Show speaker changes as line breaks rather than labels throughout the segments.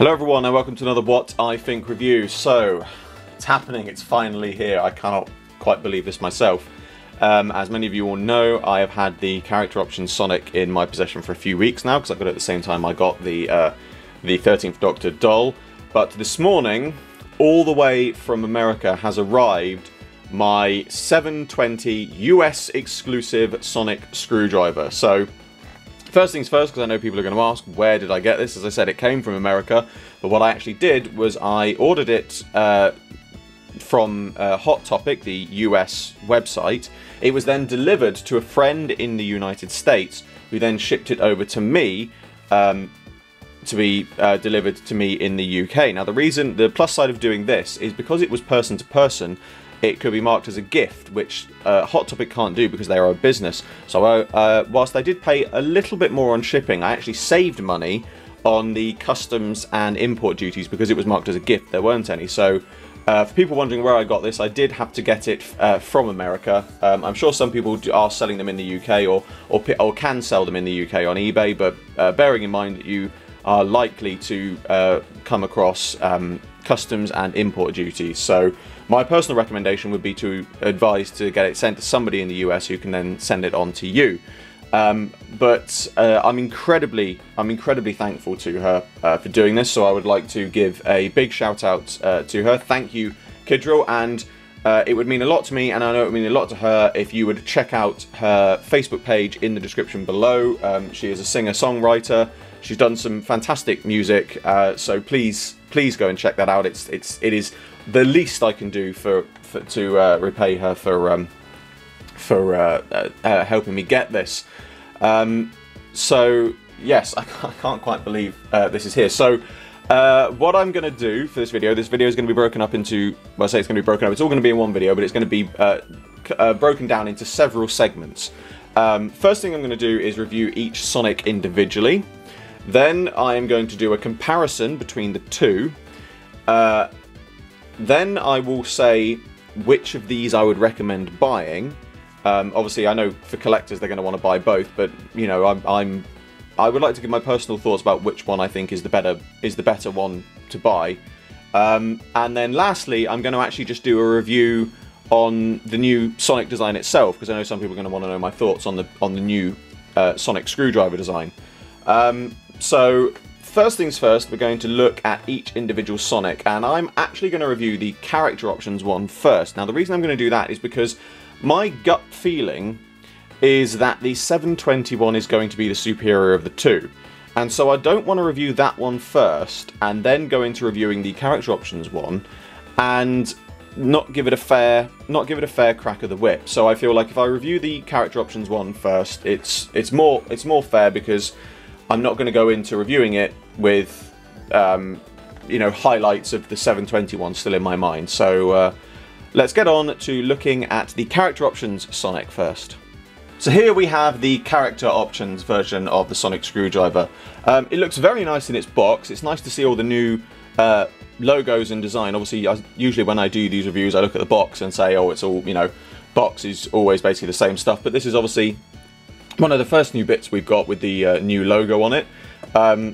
Hello everyone and welcome to another What I Think review. So, it's happening, it's finally here. I cannot quite believe this myself. As many of you all know, I have had the character option Sonic in my possession for a few weeks now, because I got it at the same time I got the 13th Doctor doll. But this morning, all the way from America has arrived my 720 US exclusive Sonic screwdriver. So, first things first, because I know people are going to ask, where did I get this? As I said, it came from America, but what I actually did was I ordered it from Hot Topic, the US website. It was then delivered to a friend in the United States, who then shipped it over to me to be delivered to me in the UK. Now, the plus side of doing this is because it was person to person, it could be marked as a gift, which Hot Topic can't do because they are a business. So whilst I did pay a little bit more on shipping, I actually saved money on the customs and import duties because it was marked as a gift. There weren't any. So for people wondering where I got this, I did have to get it from America. I'm sure some people are selling them in the UK or can sell them in the UK on eBay, but bearing in mind that you are likely to come across customs and import duties. So my personal recommendation would be to advise to get it sent to somebody in the US who can then send it on to you. But I'm incredibly thankful to her for doing this, so I would like to give a big shout out to her. Thank you, Kidril, and it would mean a lot to me, and I know it would mean a lot to her if you would check out her Facebook page in the description below. She is a singer-songwriter. She's done some fantastic music, so please go and check that out. It is the least I can do to repay her for helping me get this. So yes, I can't quite believe this is here. So what I'm going to do for this video is going to be broken up into, well, I say it's going to be broken up, it's all going to be in one video, but it's going to be broken down into several segments. First thing I'm going to do is review each Sonic individually. Then I am going to do a comparison between the two. Then I will say which of these I would recommend buying. Obviously, I know for collectors they're going to want to buy both, but you know, I would like to give my personal thoughts about which one I think is the better one to buy. And then lastly, I'm going to actually just do a review on the new Sonic design itself, because I know some people are going to want to know my thoughts on the new Sonic screwdriver design. So first things first, we're going to look at each individual Sonic, and I'm actually going to review the character options one first. Now, the reason I'm going to do that is because my gut feeling is that the 720 one is going to be the superior of the two. And so I don't want to review that one first and then go into reviewing the character options one and not give it a fair crack of the whip. So I feel like if I review the character options one first, it's more fair, because I'm not going to go into reviewing it with you know, highlights of the 720 one still in my mind. So let's get on to looking at the character options Sonic first. So here we have the character options version of the Sonic screwdriver. It looks very nice in its box. It's nice to see all the new logos and design. Obviously, usually when I do these reviews, I look at the box and say, oh, it's all, you know, box is always basically the same stuff. But this is obviously one of the first new bits we've got with the new logo on it.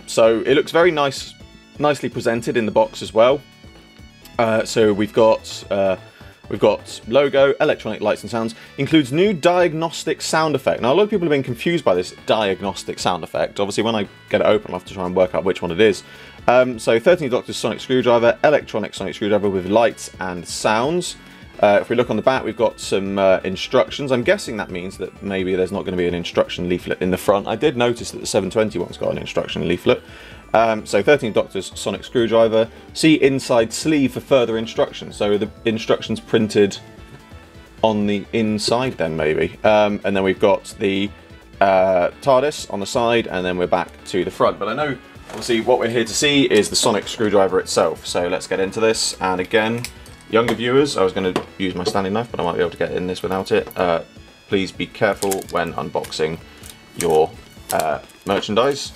So it looks very nicely presented in the box as well. So we've got logo, electronic lights and sounds, includes new diagnostic sound effect. Now, a lot of people have been confused by this diagnostic sound effect. Obviously, when I get it open, I'll have to try and work out which one it is. So 13th Doctor Sonic screwdriver, electronic Sonic screwdriver with lights and sounds. If we look on the back, we've got some instructions. I'm guessing that means that maybe there's not going to be an instruction leaflet in the front. I did notice that the 720 one's got an instruction leaflet. So 13th Doctor's Sonic screwdriver. See inside sleeve for further instructions. So the instructions printed on the inside then, maybe. And then we've got the TARDIS on the side, and then we're back to the front. But I know, obviously, what we're here to see is the Sonic screwdriver itself. So let's get into this. And again, younger viewers, I was going to use my standing knife, but I might be able to get in this without it. Please be careful when unboxing your merchandise.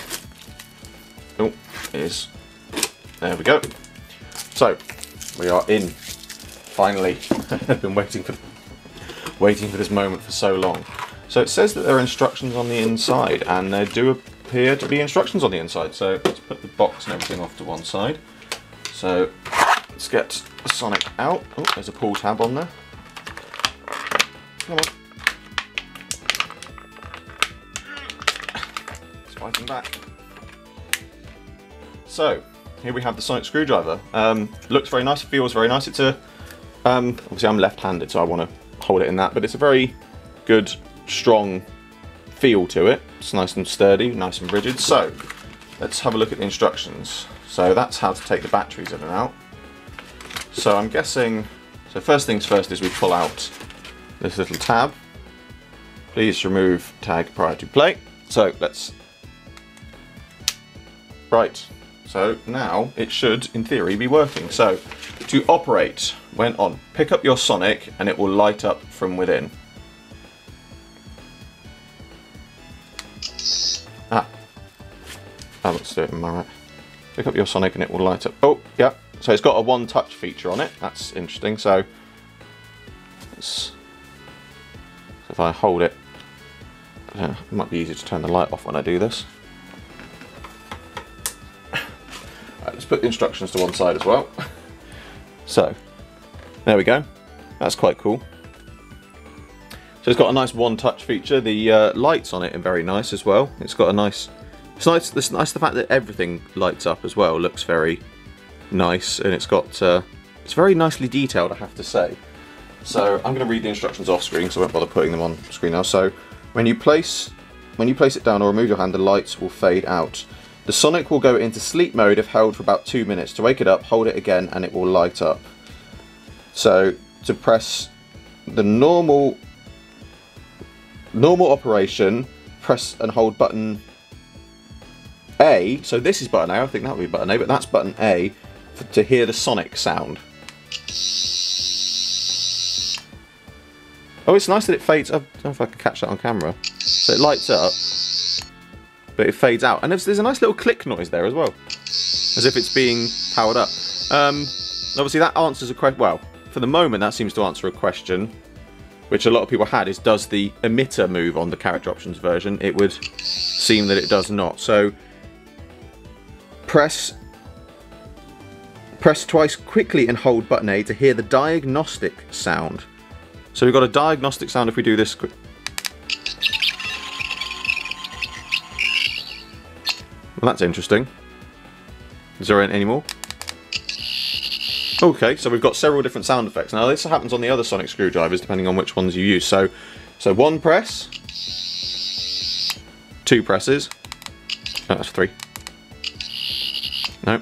Oh, there we go. So we are in, finally. I've been waiting for this moment for so long. So it says that there are instructions on the inside, and they do appear to be instructions on the inside. So let's put the box and everything off to one side. So let's get the Sonic out. Oh, there's a pull tab on there. Come on. It's fighting back. So here we have the Sonic screwdriver. Looks very nice, feels very nice. It's a obviously I'm left-handed, so I want to hold it in that, but it's a very good, strong feel to it. It's nice and sturdy, nice and rigid. So let's have a look at the instructions. So that's how to take the batteries in and out. So I'm guessing, so first things first is we pull out this little tab. Please remove tag prior to play. So let's, right. So now it should, in theory, be working. So to operate, when on, pick up your Sonic and it will light up from within. Ah. Oh, let's do it in my right. Pick up your Sonic and it will light up. Oh, yeah. So it's got a one-touch feature on it. That's interesting. So if I hold it, it might be easy to turn the light off when I do this. Let's put the instructions to one side as well. So, there we go. That's quite cool. So it's got a nice one-touch feature. The lights on it are very nice as well. It's got a nice... It's nice the fact that everything lights up as well. Looks very nice, and it's got... it's very nicely detailed, I have to say. So I'm going to read the instructions off screen, so I won't bother putting them on screen now. So when you place it down or remove your hand, the lights will fade out. The Sonic will go into sleep mode if held for about 2 minutes. To wake it up, hold it again and it will light up. So to press the normal operation, press and hold button A. So this is button A, I think that would be button A, but that's button A to hear the Sonic sound. Oh, it's nice that it fades. I don't know if I can catch that on camera. So it lights up, but it fades out. And there's a nice little click noise there as well, as if it's being powered up. Obviously that answers a question. Well, for the moment that seems to answer a question, which a lot of people had, is does the emitter move on the character options version? It would seem that it does not. So press twice quickly and hold button A to hear the diagnostic sound. So we've got a diagnostic sound if we do this. Well, that's interesting. Is there any more? Okay, so we've got several different sound effects. Now this happens on the other Sonic screwdrivers depending on which ones you use. So one press, two presses. Oh, that's three. No.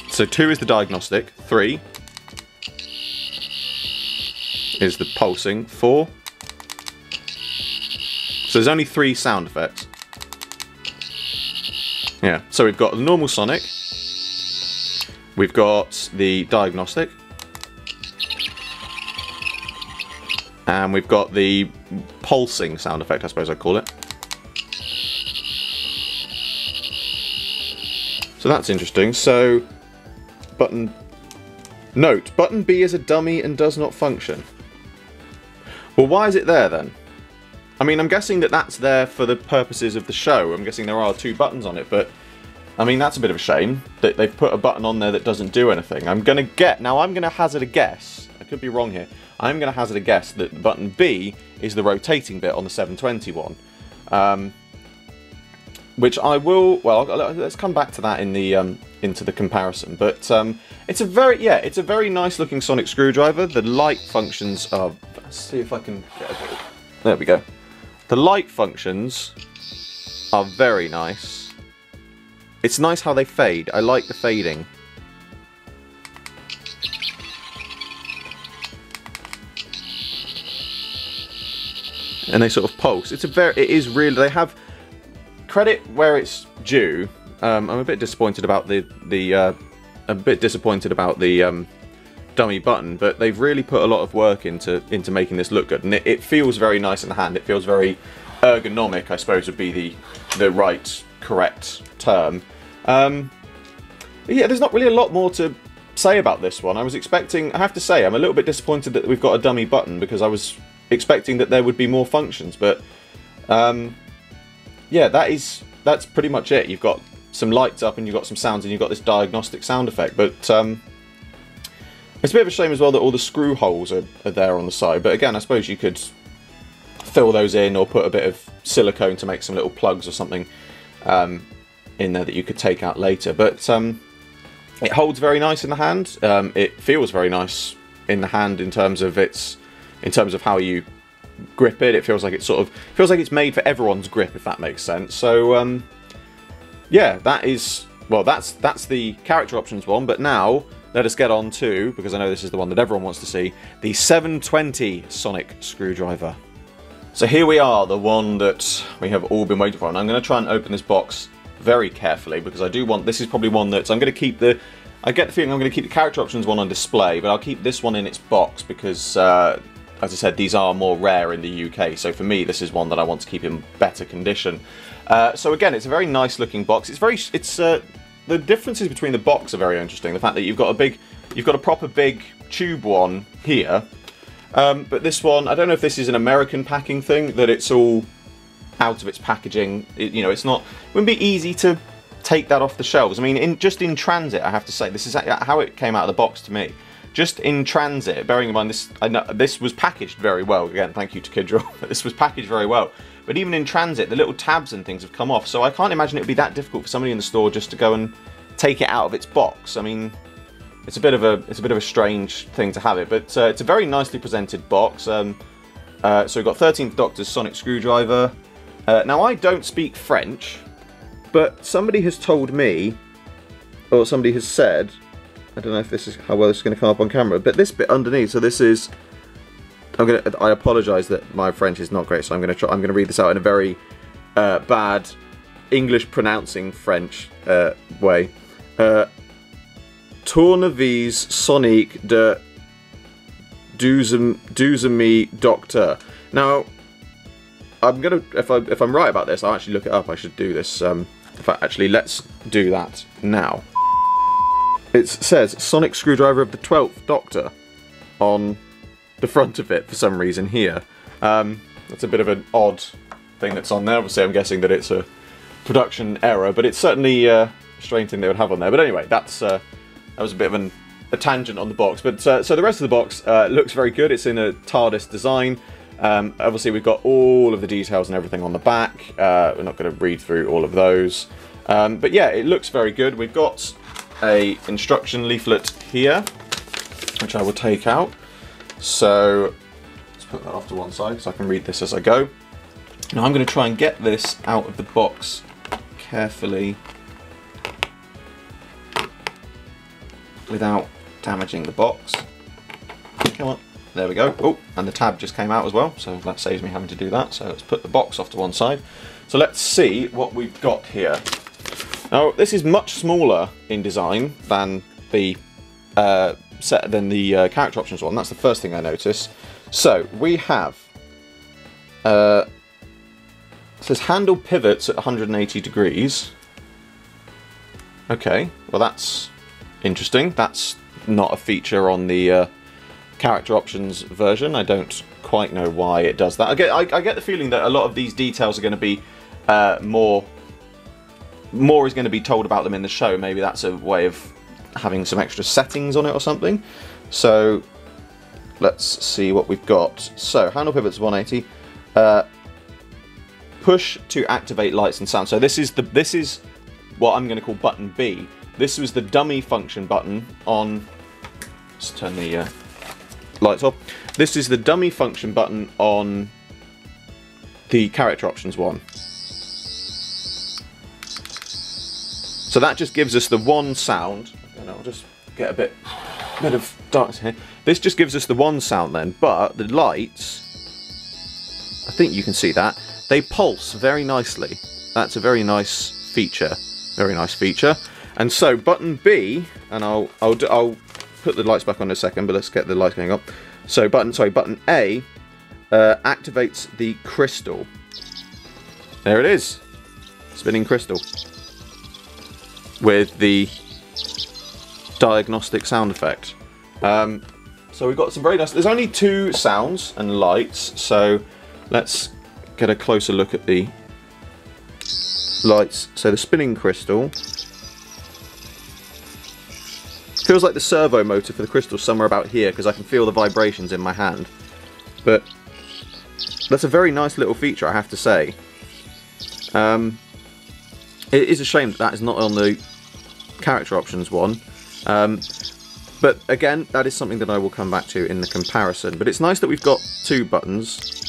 So two is the diagnostic. Three is the pulsing. Four. So there's only three sound effects. Yeah, so we've got the normal Sonic, we've got the diagnostic, and we've got the pulsing sound effect, I suppose I'd call it. So that's interesting. So, note, button B is a dummy and does not function. Well, why is it there then? I mean, I'm guessing that that's there for the purposes of the show. I'm guessing there are two buttons on it, but I mean, that's a bit of a shame that they've put a button on there that doesn't do anything. I'm going to hazard a guess. I could be wrong here. I'm going to hazard a guess that button B is the rotating bit on the 720 one. Which I will, well, let's come back to that in the into the comparison. But it's a very nice looking Sonic screwdriver. The light functions are, let's see if I can get a bit. There we go. The light functions are very nice. It's nice how they fade. I like the fading. And they sort of pulse. It is really, they have credit where it's due. I'm a bit disappointed about the dummy button, but they've really put a lot of work into making this look good, and it feels very nice in the hand. It feels very ergonomic, I suppose would be the right, correct term. Yeah, there's not really a lot more to say about this one. I was expecting, I have to say, I'm a little bit disappointed that we've got a dummy button, because I was expecting that there would be more functions, but Yeah, that's pretty much it. You've got some lights up and you've got some sounds and you've got this diagnostic sound effect. But it's a bit of a shame as well that all the screw holes are there on the side. But again, I suppose you could fill those in or put a bit of silicone to make some little plugs or something in there that you could take out later. But it holds very nice in the hand. It feels very nice in the hand in terms of how you grip it. It feels like it's made for everyone's grip, if that makes sense. So yeah, that's the character options one. But now let us get on to, because I know this is the one that everyone wants to see, the 720 Sonic screwdriver. So here we are, the one that we have all been waiting for, and I'm going to try and open this box very carefully because I do want, this is probably one that I'm going to keep I get the feeling I'm going to keep the character options one on display, but I'll keep this one in its box because as I said, these are more rare in the UK, so for me this is one that I want to keep in better condition. So again, it's a very nice looking box. The differences between the box are very interesting. The fact that you've got a proper big tube one here, but this one, I don't know if this is an American packing thing, that it's all out of its packaging. It wouldn't be easy to take that off the shelves. I mean, just in transit, I have to say, this is how it came out of the box to me. Just in transit, bearing in mind this was packaged very well. Again, thank you to Kidril. This was packaged very well. But even in transit, the little tabs and things have come off. So I can't imagine it would be that difficult for somebody in the store just to go and take it out of its box. I mean, it's a bit of a strange thing to have it, but it's a very nicely presented box. So we've got 13th Doctor's Sonic screwdriver. Now I don't speak French, but somebody has told me, or somebody has said, I don't know if this is how well this is going to come up on camera, but this bit underneath, so this is, I apologise that my French is not great, so I'm going to read this out in a very bad English pronouncing French way. Tournevis Sonic de Deuxième Doctor. Now, I'm gonna, if I'm right about this, I'll actually look it up. I should do this. In fact, actually, let's do that now. It says Sonic screwdriver of the 12th Doctor on the front of it for some reason here. That's a bit of an odd thing that's on there. Obviously, I'm guessing that it's a production error, but it's certainly a strange thing they would have on there. But anyway, that was a bit of a tangent on the box. But so the rest of the box looks very good. It's in a TARDIS design. Obviously, we've got all of the details and everything on the back. We're not going to read through all of those. But yeah, it looks very good. We've got a instruction leaflet here, which I will take out. So let's put that off to one side so I can read this as I go. Now I'm going to try and get this out of the box carefully without damaging the box. Come on. There we go. Oh, and the tab just came out as well, so that saves me having to do that. So let's put the box off to one side. So let's see what we've got here. Now, this is much smaller in design than the character options one. That's the first thing I notice. So we have it says handle pivots at 180 degrees. Okay, well that's interesting. That's not a feature on the character options version. I don't quite know why it does that. I get the feeling that a lot of these details are going to be more is going to be told about them in the show. Maybe that's a way of having some extra settings on it or something. So let's see what we've got. So handle pivots 180. Push to activate lights and sound. So this is what I'm going to call button B. This was the dummy function button on. Let's turn the lights off. This is the dummy function button on the character options one. So that just gives us the one sound, and I'll just get a bit of darkness here. This just gives us the one sound then, but the lights, I think you can see that, they pulse very nicely. That's a very nice feature, And so button B, and I'll put the lights back on in a second, but let's get the lights going up. So button A activates the crystal. There it is, spinning crystal, with the diagnostic sound effect. So we've got some very nice, there's only 2 sounds and lights, so let's get a closer look at the lights. So the spinning crystal feels like the servo motor for the crystal somewhere about here, because I can feel the vibrations in my hand. But that's a very nice little feature, I have to say. It is a shame that that is not on the character options one. But again, that is something that I will come back to in the comparison. But it's nice that we've got two buttons.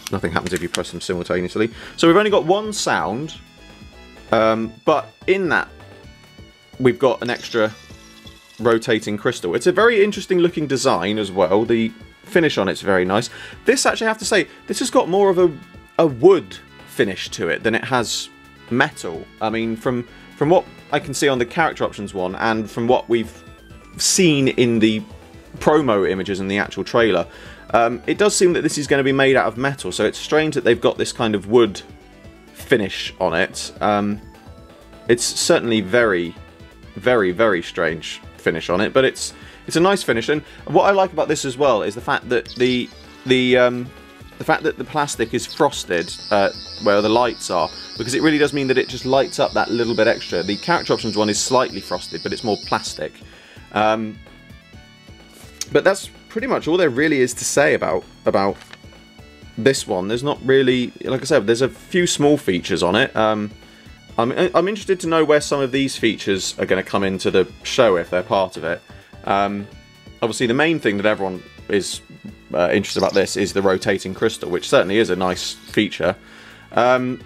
Nothing happens if you press them simultaneously. So we've only got one sound, but in that we've got an extra rotating crystal. It's a very interesting looking design as well. The finish on it's very nice. This, actually, I have to say, this has got more of a wood finish to it than it has metal. I mean, from what I can see on the character options one, and from what we've seen in the promo images and the actual trailer, it does seem that this is going to be made out of metal, so it's strange that they've got this kind of wood finish on it. It's certainly very, very, very strange finish on it, but it's a nice finish. And what I like about this as well is the fact that the fact that the plastic is frosted where the lights are, because it really does mean that it just lights up that little bit extra. The character options one is slightly frosted, but it's more plastic. But that's pretty much all there really is to say about this one. There's not really, like I said, there's a few small features on it. I'm interested to know where some of these features are going to come into the show if they're part of it. Obviously, the main thing that everyone is interested about this is the rotating crystal, which certainly is a nice feature. But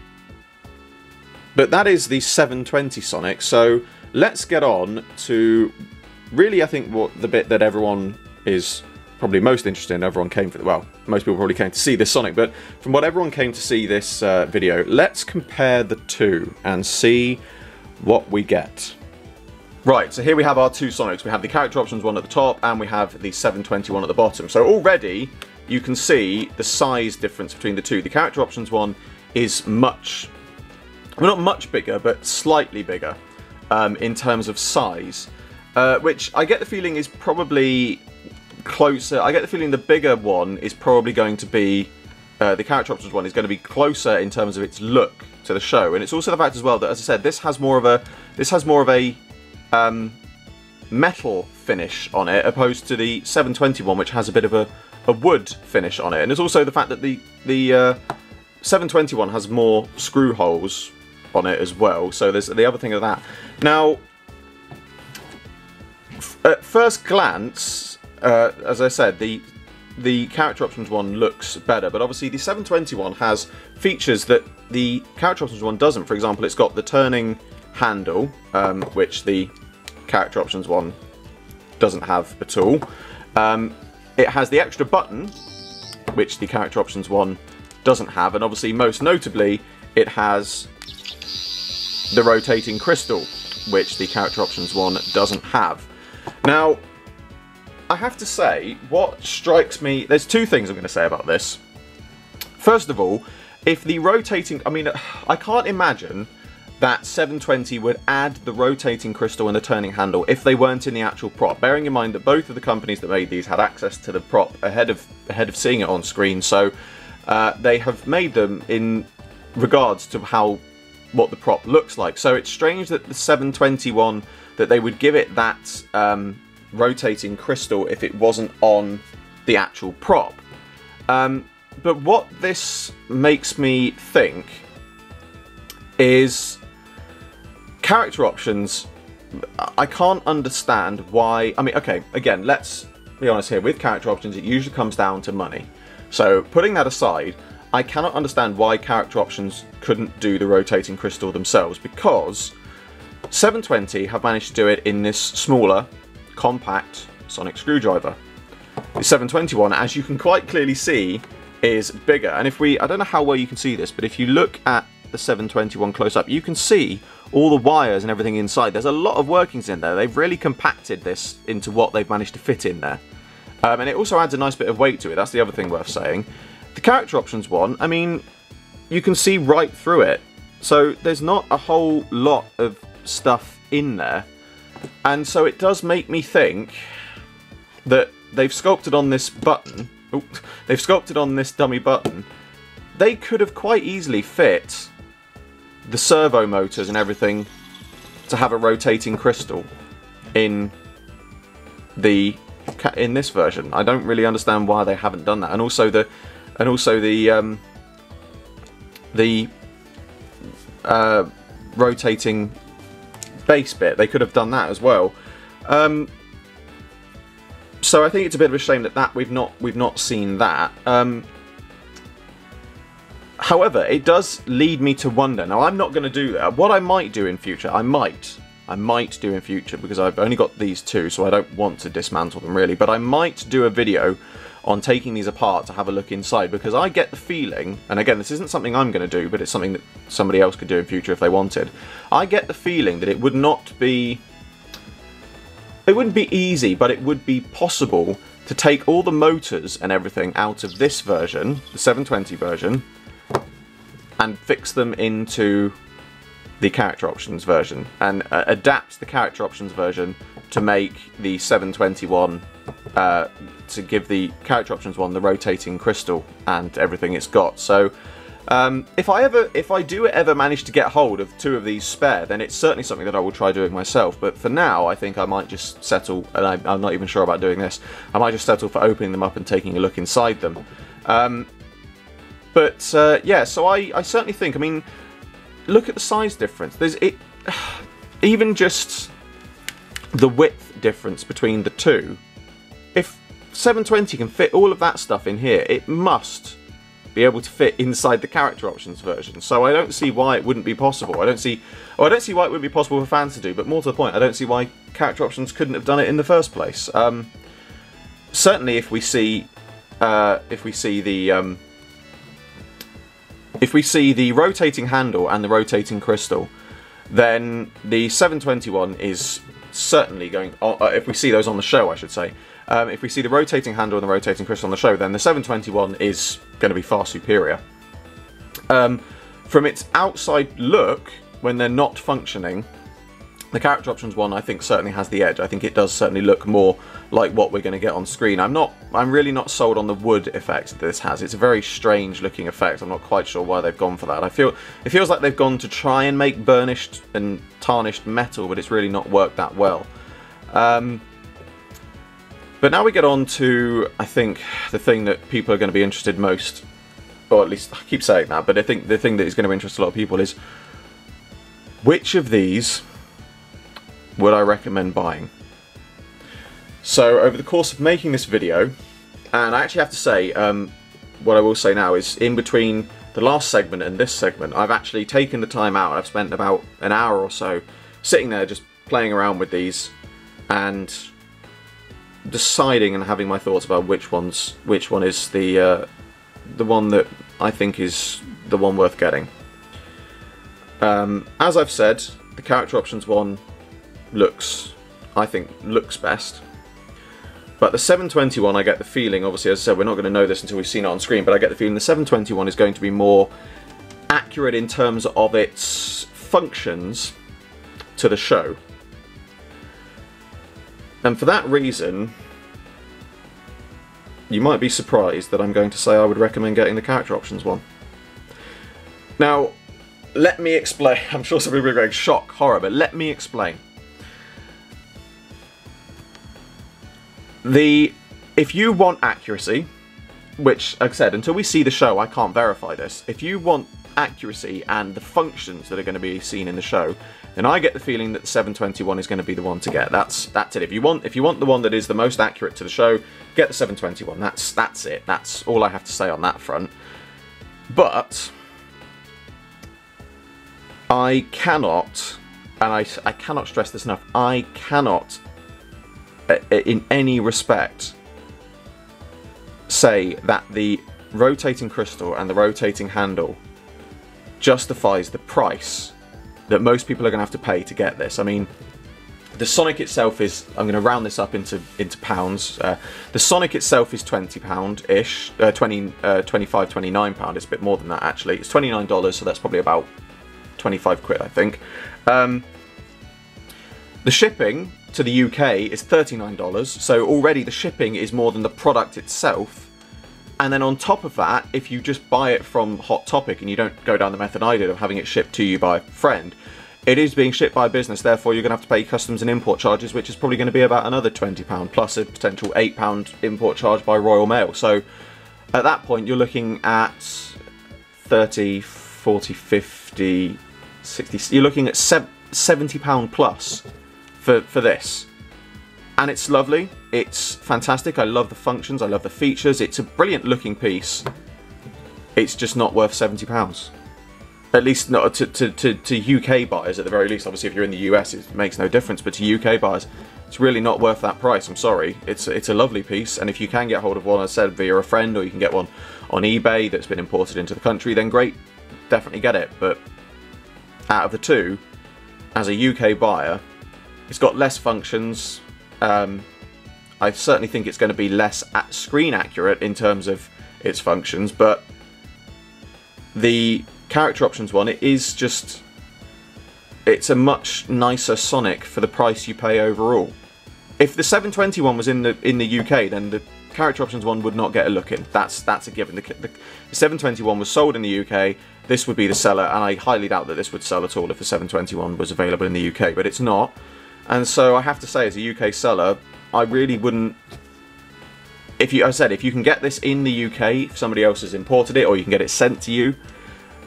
that is the 720 Sonic, so let's get on to really, I think, what the bit that everyone is probably most interested in. Everyone came for the, well, most people probably came to see this Sonic, but from what everyone came to see this video, let's compare the two and see what we get. Right, so here we have our two Sonics. We have the character options one at the top, and we have the 720 one at the bottom. So already you can see the size difference between the two. The character options one is much, well, not much bigger, but slightly bigger in terms of size, which I get the feeling is probably closer. I get the feeling the bigger one is probably going to be, the character options one is going to be closer in terms of its look to the show. And it's also the fact as well that, as I said, this has more of a metal finish on it, opposed to the 720 one, which has a bit of a wood finish on it. And there's also the fact that the 720 one has more screw holes on it as well, so there's the other thing of that. Now, at first glance, as I said, the character options one looks better, but obviously the 720 one has features that the character options one doesn't. For example, it's got the turning handle, which the character options one doesn't have at all. It has the extra button, which the character options one doesn't have, and obviously most notably it has the rotating crystal, which the character options one doesn't have. Now, I have to say, what strikes me, there's two things I'm going to say about this. First of all, if the rotating, I mean, I can't imagine that 720 would add the rotating crystal and the turning handle if they weren't in the actual prop, bearing in mind that both of the companies that made these had access to the prop ahead of seeing it on screen, so they have made them in regards to what the prop looks like. So it's strange that the 720 one, that they would give it that rotating crystal if it wasn't on the actual prop. But what this makes me think is character options. I can't understand why. I mean, okay, again, let's be honest here. With character options, it usually comes down to money. So putting that aside, I cannot understand why character options couldn't do the rotating crystal themselves, because 720 have managed to do it in this smaller, compact sonic screwdriver. The 721, as you can quite clearly see, is bigger. And if we, I don't know how well you can see this, but if you look at the 721 close up, you can see all the wires and everything inside. There's a lot of workings in there. They've really compacted this into what they've managed to fit in there. And it also adds a nice bit of weight to it. That's the other thing worth saying. The character options one, I mean, you can see right through it. So there's not a whole lot of stuff in there. And so it does make me think that they've sculpted on this button, they've sculpted on this dummy button, they could have quite easily fit the servo motors and everything to have a rotating crystal in this version. I don't really understand why they haven't done that. And also the rotating base bit, they could have done that as well. So I think it's a bit of a shame that we've not seen that. However, it does lead me to wonder. Now, I'm not going to do that. What I might do in future, I might do in future, because I've only got these two, so I don't want to dismantle them really, but I might do a video on taking these apart to have a look inside, because I get the feeling, and again, this isn't something I'm going to do, but it's something that somebody else could do in future if they wanted. I get the feeling that it wouldn't be easy, but it would be possible to take all the motors and everything out of this version, the 720 version, and fix them into the character options version, and adapt the character options version to make the 721 to give the character options one the rotating crystal and everything it's got. So if I do ever manage to get hold of two of these spare, then it's certainly something that I will try doing myself. But for now, I think I might just settle, and I'm not even sure about doing this, I might just settle for opening them up and taking a look inside them. Yeah, so I certainly think, I mean, look at the size difference. Even just the width difference between the two. If 720 can fit all of that stuff in here, it must be able to fit inside the character options version. So I don't see why it wouldn't be possible. I don't see why it wouldn't be possible for fans to do, but more to the point, I don't see why character options couldn't have done it in the first place. Certainly if we see the rotating handle and the rotating crystal, then the 721 is certainly going, if we see those on the show, I should say, if we see the rotating handle and the rotating crystal on the show, then the 721 is going to be far superior. From its outside look, when they're not functioning, the character options one, I think, certainly has the edge. I think it does certainly look more like what we're going to get on screen. I'm really not sold on the wood effect that this has. It's a very strange looking effect. I'm not quite sure why they've gone for that. It feels like they've gone to try and make burnished and tarnished metal, but it's really not worked that well. But now we get on to, I think, the thing that people are going to be interested most, or at least I keep saying that, but I think the thing that is going to interest a lot of people is, which of these would I recommend buying? So over the course of making this video, and I actually have to say, what I will say now is, in between the last segment and this segment, I've actually taken the time out. I've spent about an hour or so sitting there just playing around with these and deciding and having my thoughts about which one is the one that I think is the one worth getting. As I've said, the character options one I think looks best. But the 721, I get the feeling, obviously, as I said, we're not going to know this until we've seen it on screen, but I get the feeling the 721 is going to be more accurate in terms of its functions to the show. And for that reason, you might be surprised that I'm going to say I would recommend getting the character options one. Now, let me explain. I'm sure some people are going shock, horror, but let me explain. If you want accuracy, which, like I said, until we see the show, I can't verify this. If you want accuracy and the functions that are going to be seen in the show, then I get the feeling that the 721 is going to be the one to get. That's it. If you want the one that is the most accurate to the show, get the 721. That's it. That's all I have to say on that front. But I cannot, and I cannot stress this enough, I cannot in any respect say that the rotating crystal and the rotating handle justifies the price that most people are going to have to pay to get this. I mean, the Sonic itself is, I'm going to round this up into pounds, the Sonic itself is £20-ish, 25, 29 pound, it's a bit more than that actually, it's $29, so that's probably about 25 quid I think. The shipping to the UK is $39, so already the shipping is more than the product itself, And then on top of that, if you just buy it from Hot Topic and you don't go down the method I did of having it shipped to you by a friend, it is being shipped by a business, therefore you're going to have to pay customs and import charges, which is probably going to be about another £20, plus a potential £8 import charge by Royal Mail. So at that point, you're looking at 30, 40, 50, 60, you're looking at £70 plus for this. And it's lovely, it's fantastic, I love the functions, I love the features, it's a brilliant looking piece. It's just not worth £70. At least not to UK buyers at the very least. Obviously if you're in the US it makes no difference, but to UK buyers it's really not worth that price, I'm sorry. It's a lovely piece, and if you can get hold of one, as I said, via a friend, or you can get one on eBay that's been imported into the country, then great, definitely get it. But out of the two, as a UK buyer, it's got less functions. I certainly think it's going to be less screen accurate in terms of its functions, but the character options one, it's a much nicer Sonic for the price you pay overall. If the 720 one was in the UK, then the character options one would not get a look in. That's a given. The 720 one was sold in the UK. This would be the seller, and I highly doubt that this would sell at all if the 721 was available in the UK, but it's not. And so I have to say, as a UK seller, I really wouldn't... If you can get this in the UK, if somebody else has imported it, or you can get it sent to you,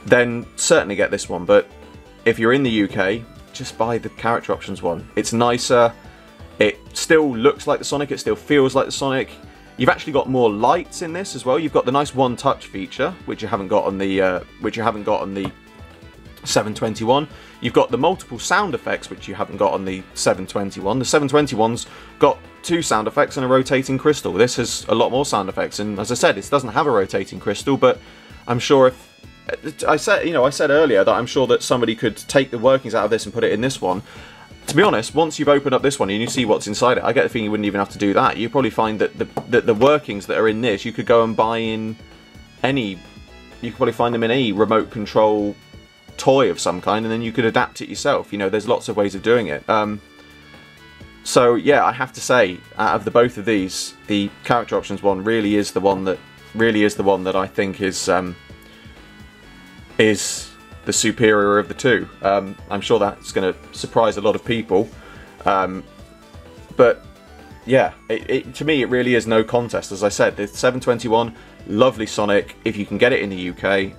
then certainly get this one. But if you're in the UK, just buy the character options one. It's nicer, it still looks like the Sonic, it still feels like the Sonic. You've actually got more lights in this as well. You've got the nice one-touch feature, which you haven't got on the 721. You've got the multiple sound effects, which you haven't got on the 721. The 721's got 2 sound effects and a rotating crystal. This has a lot more sound effects, and as I said, it doesn't have a rotating crystal, but I'm sure if... I said earlier that I'm sure that somebody could take the workings out of this and put it in this one. To be honest, once you've opened up this one and you see what's inside it, I get the feeling you wouldn't even have to do that. You probably find that the workings that are in this, you could go and buy in any... You could probably find them in any remote control toy of some kind, and then you could adapt it yourself. You know, there's lots of ways of doing it. So yeah, I have to say, out of the both of these, the character options one really is the one that I think is the superior of the two. I'm sure that's going to surprise a lot of people, but yeah, to me it really is no contest. As I said, the 721, lovely Sonic. If you can get it in the UK,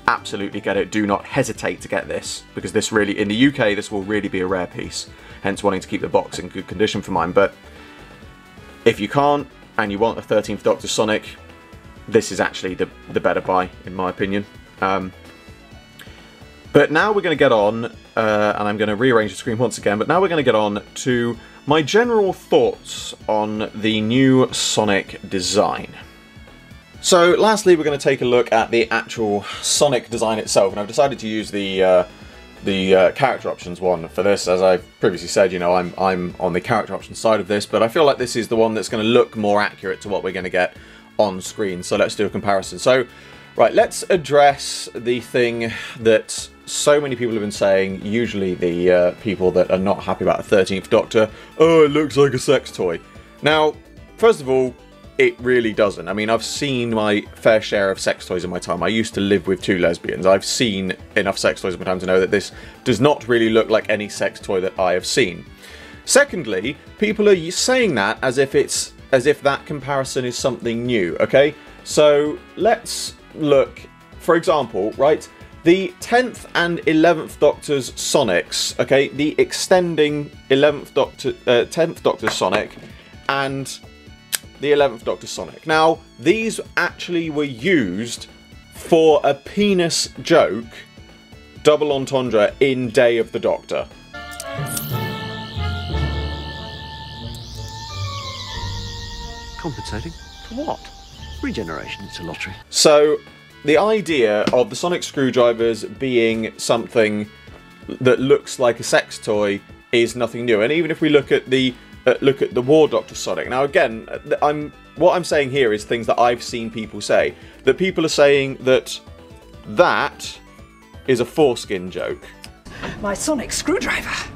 absolutely get it. Do not hesitate to get this, because this really, in the UK, this will really be a rare piece, hence wanting to keep the box in good condition for mine. But if you can't, and you want a 13th Doctor Sonic, this is actually the better buy, in my opinion. But now we're going to get on, and I'm going to rearrange the screen once again, but now we're going to get on to my general thoughts on the new Sonic design. So lastly, we're going to take a look at the actual Sonic design itself, and I've decided to use the character options one for this. As I've previously said, you know, I'm on the character options side of this, but I feel like this is the one that's going to look more accurate to what we're going to get on screen. So let's do a comparison. So, right, let's address the thing that so many people have been saying, usually the people that are not happy about the 13th Doctor. Oh, it looks like a sex toy. Now, first of all, it really doesn't. I mean, I've seen my fair share of sex toys in my time. I used to live with 2 lesbians. I've seen enough sex toys in my time to know that this does not really look like any sex toy that I have seen. Secondly, people are saying that as if that comparison is something new, okay? So let's look, for example, right, the 10th and 11th Doctor's Sonics, okay, the extending 10th Doctor Sonic and the 11th Doctor Sonic. Now, these actually were used for a penis joke, double entendre, in Day of the Doctor.
Compensating? For what? Regeneration, it's a lottery.
So, the idea of the Sonic screwdrivers being something that looks like a sex toy is nothing new. And even if we look at the War Doctor Sonic. Now again, what I'm saying here is things that I've seen people say. That people are saying that is a foreskin joke.
My Sonic screwdriver.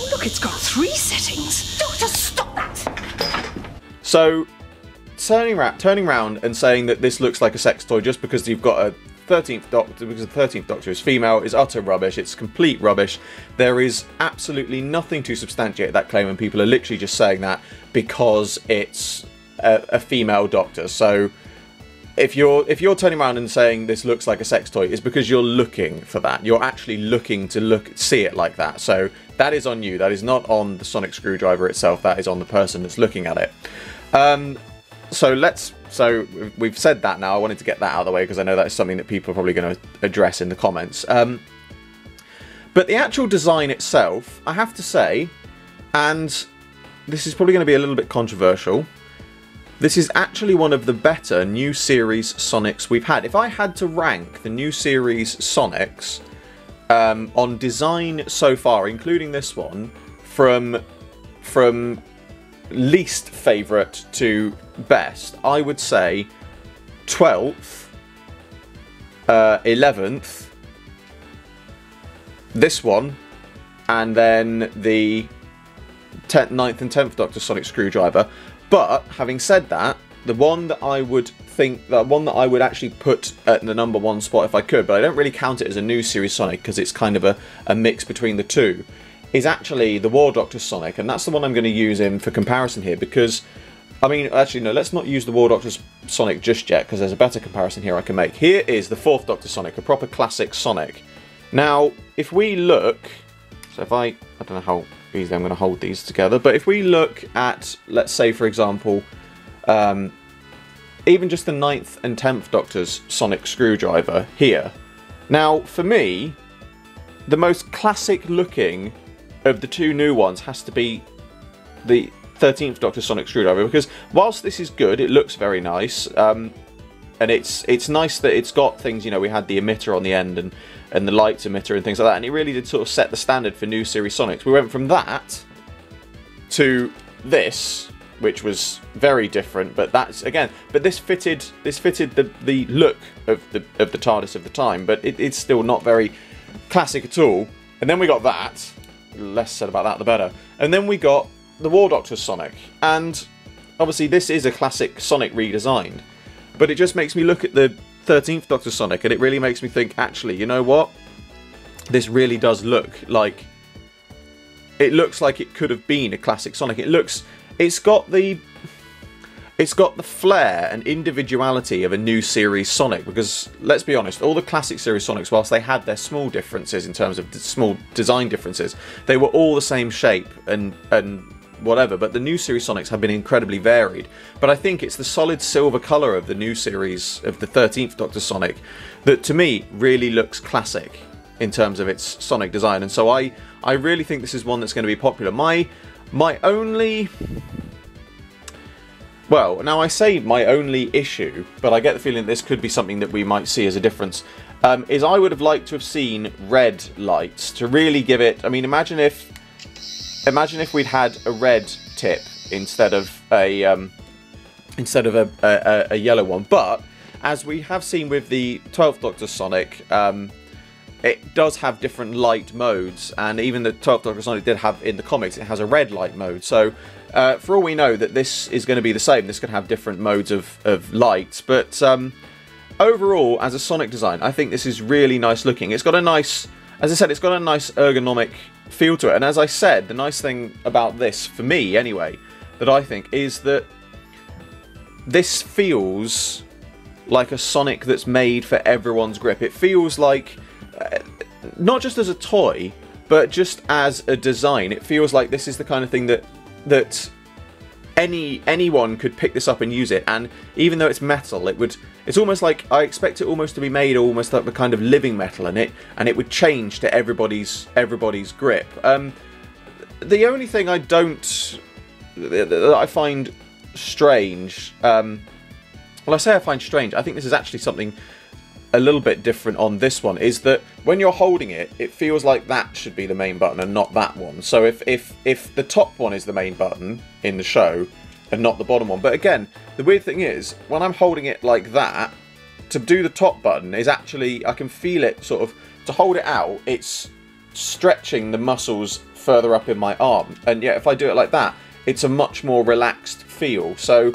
Oh, look, it's got 3 settings. Doctor, stop that!
So, turning around and saying that this looks like a sex toy just because you've got a 13th Doctor, because the 13th Doctor is female, is utter rubbish. It's complete rubbish. There is absolutely nothing to substantiate that claim, and people are literally just saying that because it's a female Doctor. So if you're turning around and saying this looks like a sex toy, it's because you're looking for that. You're actually looking to see it like that. So that is on you. That is not on the sonic screwdriver itself. That is on the person that's looking at it. So we've said that now. I wanted to get that out of the way because I know that is something that people are probably going to address in the comments. But the actual design itself, I have to say, and this is probably going to be a little bit controversial, this is actually one of the better new series Sonics we've had. If I had to rank the new series Sonics on design so far, including this one, from least favourite to best, I would say 12th, 11th, this one, and then the 9th and 10th Doctor Sonic Screwdriver. But having said that, the one that I would actually put at the #1 spot if I could, but I don't really count it as a new series Sonic because it's kind of a mix between the two, is actually the War Doctor Sonic, and that's the one I'm going to use in for comparison here because, I mean, actually no, let's not use the War Doctor Sonic just yet because there's a better comparison here I can make. Here is the 4th Doctor Sonic, a proper classic Sonic. Now, if we look, so if I don't know how easily I'm going to hold these together, but if we look at, let's say for example, even just the 9th and 10th Doctor's Sonic Screwdriver here. Now, for me, the most classic looking of the two new ones has to be the 13th Doctor Sonic Screwdriver, because whilst this is good, it looks very nice, and it's nice that it's got things, you know, we had the emitter on the end and the lights emitter and things like that, and it really did sort of set the standard for new series Sonics. We went from that to this, which was very different, but that's again, but this fitted the look of the TARDIS of the time, but it's still not very classic at all. And then we got that. Less said about that the better. And then we got the War Doctor Sonic, and obviously this is a classic Sonic redesigned, but it just makes me look at the 13th Doctor Sonic and it really makes me think, actually, you know what, this really does look like, it looks like it could have been a classic Sonic. It's got the flair and individuality of a new series Sonic, because let's be honest, all the classic series Sonics, whilst they had their small differences in terms of small design differences, they were all the same shape and whatever, but the new series Sonics have been incredibly varied. But I think it's the solid silver colour of the new series of the 13th Doctor Sonic that to me really looks classic in terms of its Sonic design, and so I really think this is one that's going to be popular. My only... Well, now I say my only issue, but I get the feeling this could be something that we might see as a difference, is I would have liked to have seen red lights to really give it... I mean, imagine if we'd had a red tip instead of a yellow one. But as we have seen with the 12th Doctor Sonic, it does have different light modes, and even the 12th Doctor Sonic did have, in the comics, it has a red light mode. So for all we know that this is going to be the same, this could have different modes of light, but overall, as a Sonic design, I think this is really nice looking. It's got a nice, as I said, it's got a nice ergonomic feel to it, and as I said, the nice thing about this, for me anyway, that I think, is that this feels like a Sonic that's made for everyone's grip. It feels like, not just as a toy, but just as a design, it feels like this is the kind of thing that anyone could pick this up and use it, and even though it's metal, it's almost like, I expect it almost to be made almost like the kind of living metal in it, and it would change to everybody's grip. The only thing that I find strange, well, I say I find strange, I think this is actually something a little bit different on this one, is that when you're holding it, it feels like that should be the main button and not that one. So if the top one is the main button in the show and not the bottom one, but again, the weird thing is, when I'm holding it like that, to do the top button is actually, I can feel it sort of, to hold it out, it's stretching the muscles further up in my arm, and yet if I do it like that, it's a much more relaxed feel. So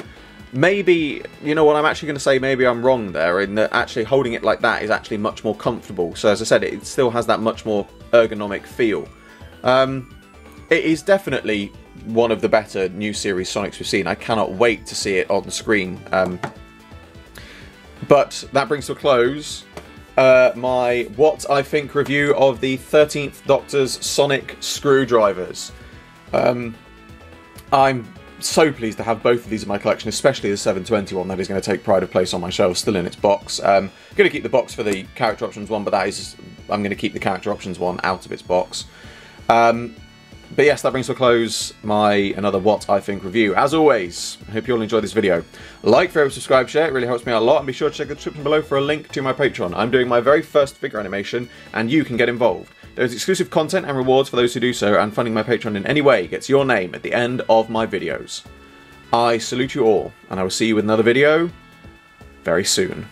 maybe, you know what, I'm actually going to say maybe I'm wrong there, in that actually holding it like that is actually much more comfortable. So as I said, it still has that much more ergonomic feel. It is definitely one of the better new series Sonics we've seen. I cannot wait to see it on the screen. But that brings to a close my What I Think review of the 13th Doctor's Sonic screwdrivers. I'm so pleased to have both of these in my collection, especially the 720 one that is going to take pride of place on my shelf, still in its box. I'm going to keep the box for the character options one, but that is, I'm going to keep the character options one out of its box. But yes, that brings to a close another What I Think review. As always, I hope you all enjoyed this video. Like, favorite, subscribe, share, it really helps me out a lot, and be sure to check the description below for a link to my Patreon. I'm doing my very first figure animation, and you can get involved. There is exclusive content and rewards for those who do so, and funding my Patreon in any way gets your name at the end of my videos. I salute you all, and I will see you with another video very soon.